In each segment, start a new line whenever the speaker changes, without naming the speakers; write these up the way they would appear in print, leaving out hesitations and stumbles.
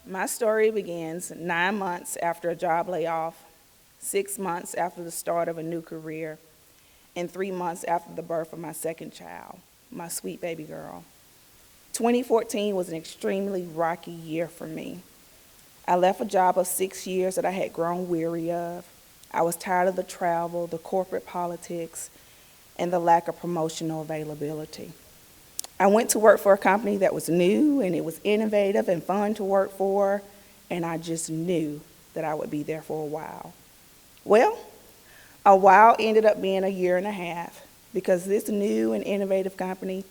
My story begins 9 months after a job layoff, 6 months after the start of a new career, and 3 months after the birth of my second child, my sweet baby girl. 2014 was an extremely rocky year for me. I left a job of 6 years that I had grown weary of. I was tired of the travel, the corporate politics, and the lack of promotional availability. I went to work for a company that was new and it was innovative and fun to work for, and I just knew that I would be there for a while. Well, a while ended up being a year and a half because this new and innovative company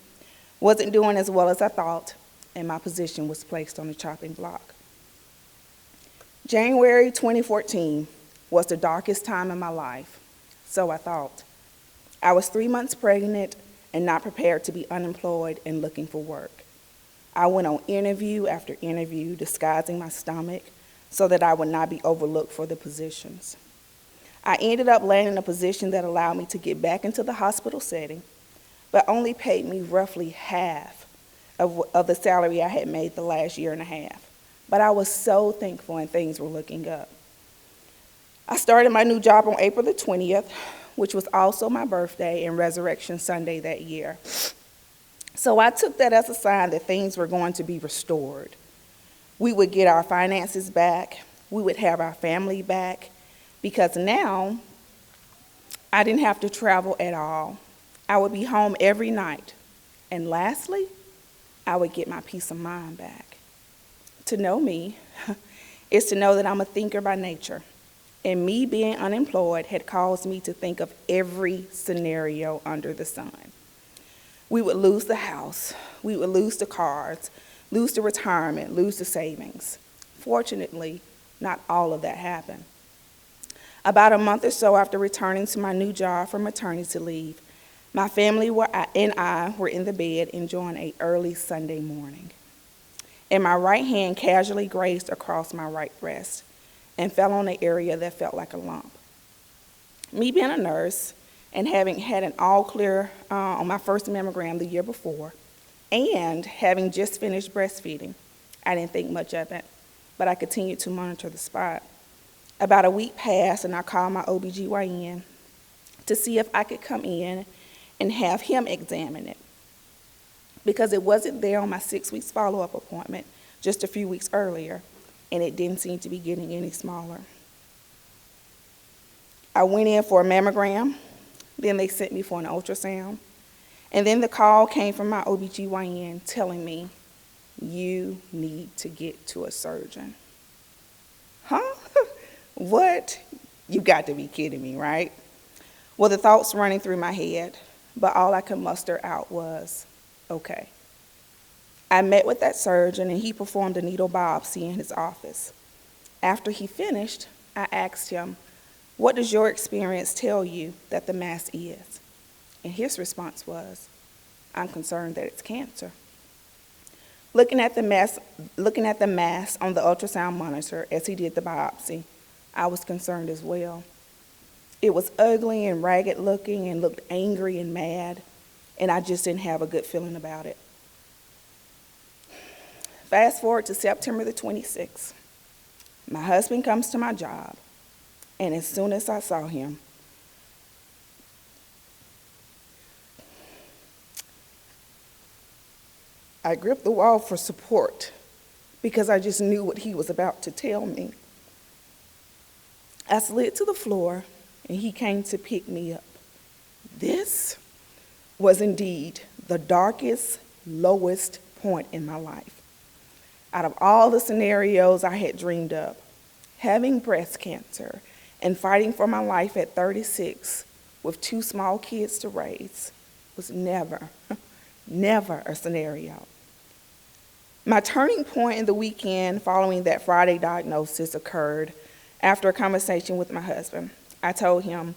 wasn't doing as well as I thought, and my position was placed on the chopping block. January 2014 was the darkest time in my life, so I thought. I was 3 months pregnant and not prepared to be unemployed and looking for work. I went on interview after interview, disguising my stomach so that I would not be overlooked for the positions. I ended up landing a position that allowed me to get back into the hospital setting, but only paid me roughly half of the salary I had made the last year and a half. But I was so thankful and things were looking up. I started my new job on April the 20th, which was also my birthday and Resurrection Sunday that year. So I took that as a sign that things were going to be restored. We would get our finances back. We would have our family back, because now I didn't have to travel at all. I would be home every night. And lastly, I would get my peace of mind back. To know me is to know that I'm a thinker by nature. And me being unemployed had caused me to think of every scenario under the sun. We would lose the house, we would lose the cars, lose the retirement, lose the savings. Fortunately, not all of that happened. About a month or so after returning to my new job from maternity leave, my family and I were in the bed enjoying an early Sunday morning. And my right hand casually grazed across my right breast and fell on an area that felt like a lump. Me being a nurse and having had an all clear on my first mammogram the year before, and having just finished breastfeeding, I didn't think much of it, but I continued to monitor the spot. About a week passed and I called my OBGYN to see if I could come in and have him examine it, because it wasn't there on my 6 weeks follow-up appointment just a few weeks earlier, and it didn't seem to be getting any smaller. I went in for a mammogram, then they sent me for an ultrasound, and then the call came from my OBGYN telling me, you need to get to a surgeon. Huh? What? You got to be kidding me, right? Well, the thoughts running through my head, but all I could muster out was, okay. I met with that surgeon and he performed a needle biopsy in his office. After he finished, I asked him, what does your experience tell you that the mass is? And his response was, I'm concerned that it's cancer. Looking at the mass on the ultrasound monitor as he did the biopsy, I was concerned as well. It was ugly and ragged looking and looked angry and mad, and I just didn't have a good feeling about it. Fast forward to September the 26th. My husband comes to my job, and as soon as I saw him, I gripped the wall for support because I just knew what he was about to tell me. I slid to the floor, and he came to pick me up. This was indeed the darkest, lowest point in my life. Out of all the scenarios I had dreamed up, having breast cancer and fighting for my life at 36 with 2 small kids to raise was never a scenario. My turning point in the weekend following that Friday diagnosis occurred after a conversation with my husband. I told him,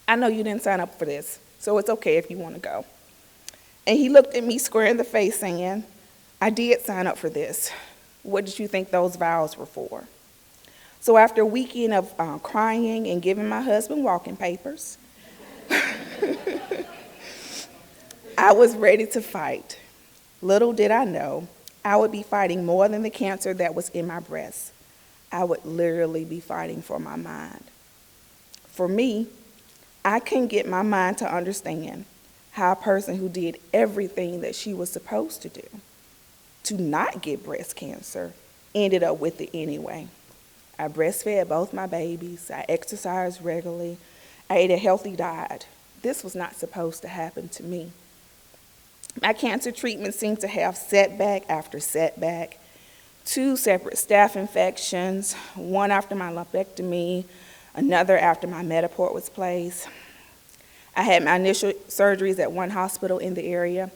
I know you didn't sign up for this, so it's okay if you want to go. And he looked at me square in the face saying, I did sign up for this. What did you think those vows were for? So after a weekend of crying and giving my husband walking papers, I was ready to fight. Little did I know, I would be fighting more than the cancer that was in my breast. I would literally be fighting for my mind. For me, I couldn't get my mind to understand how a person who did everything that she was supposed to do to not get breast cancer ended up with it anyway. I breastfed both my babies. I exercised regularly. I ate a healthy diet. This was not supposed to happen to me. My cancer treatment seemed to have setback after setback, 2 separate staph infections, one after my lumpectomy, another after my Metaport was placed. I had my initial surgeries at one hospital in the area,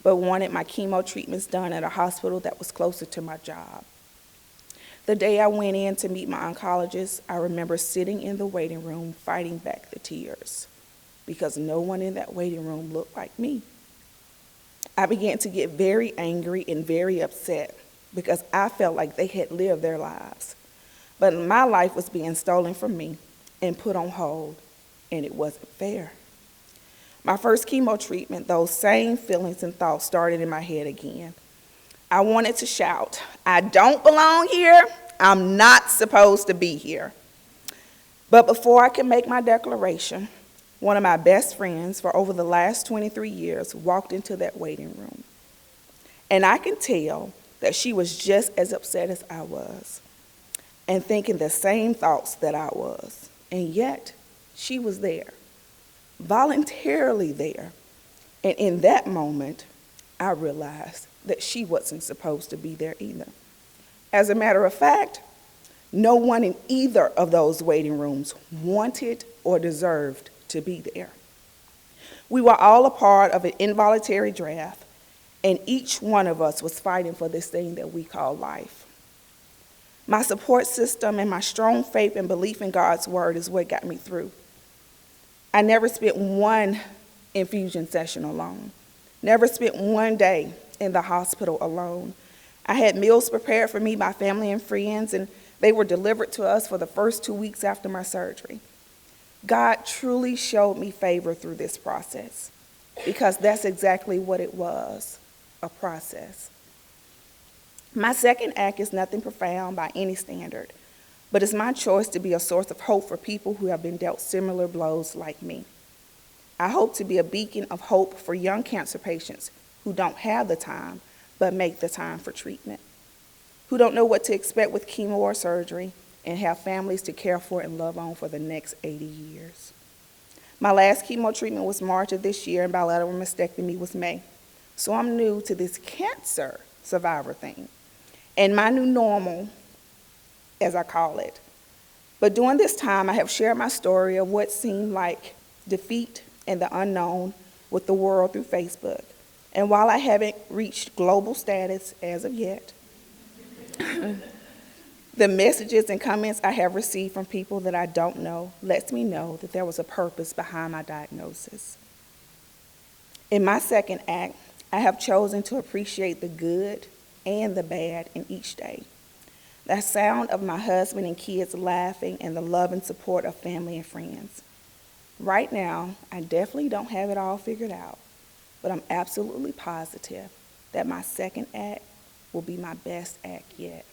but wanted my chemo treatments done at a hospital that was closer to my job. The day I went in to meet my oncologist, I remember sitting in the waiting room fighting back the tears because no one in that waiting room looked like me. I began to get very angry and very upset because I felt like they had lived their lives. But my life was being stolen from me and put on hold, and it wasn't fair. My first chemo treatment, those same feelings and thoughts started in my head again. I wanted to shout, "I don't belong here. I'm not supposed to be here." But before I could make my declaration, one of my best friends for over the last 23 years walked into that waiting room. And I can tell that she was just as upset as I was and thinking the same thoughts that I was. And yet, she was there, voluntarily there. And in that moment, I realized that she wasn't supposed to be there either. As a matter of fact, no one in either of those waiting rooms wanted or deserved to be there. We were all a part of an involuntary draft, and each one of us was fighting for this thing that we call life. My support system and my strong faith and belief in God's word is what got me through. I never spent one infusion session alone, never spent one day in the hospital alone. I had meals prepared for me by family and friends, and they were delivered to us for the first 2 weeks after my surgery. God truly showed me favor through this process because that's exactly what it was, a process. My second act is nothing profound by any standard, but it's my choice to be a source of hope for people who have been dealt similar blows like me. I hope to be a beacon of hope for young cancer patients who don't have the time but make the time for treatment, who don't know what to expect with chemo or surgery, and have families to care for and love on for the next 80 years. My last chemo treatment was March of this year, and bilateral mastectomy was May. So I'm new to this cancer survivor thing, and my new normal, as I call it. But during this time, I have shared my story of what seemed like defeat and the unknown with the world through Facebook. And while I haven't reached global status as of yet, the messages and comments I have received from people that I don't know lets me know that there was a purpose behind my diagnosis. In my second act, I have chosen to appreciate the good and the bad in each day. The sound of my husband and kids laughing and the love and support of family and friends. Right now, I definitely don't have it all figured out, but I'm absolutely positive that my second act will be my best act yet.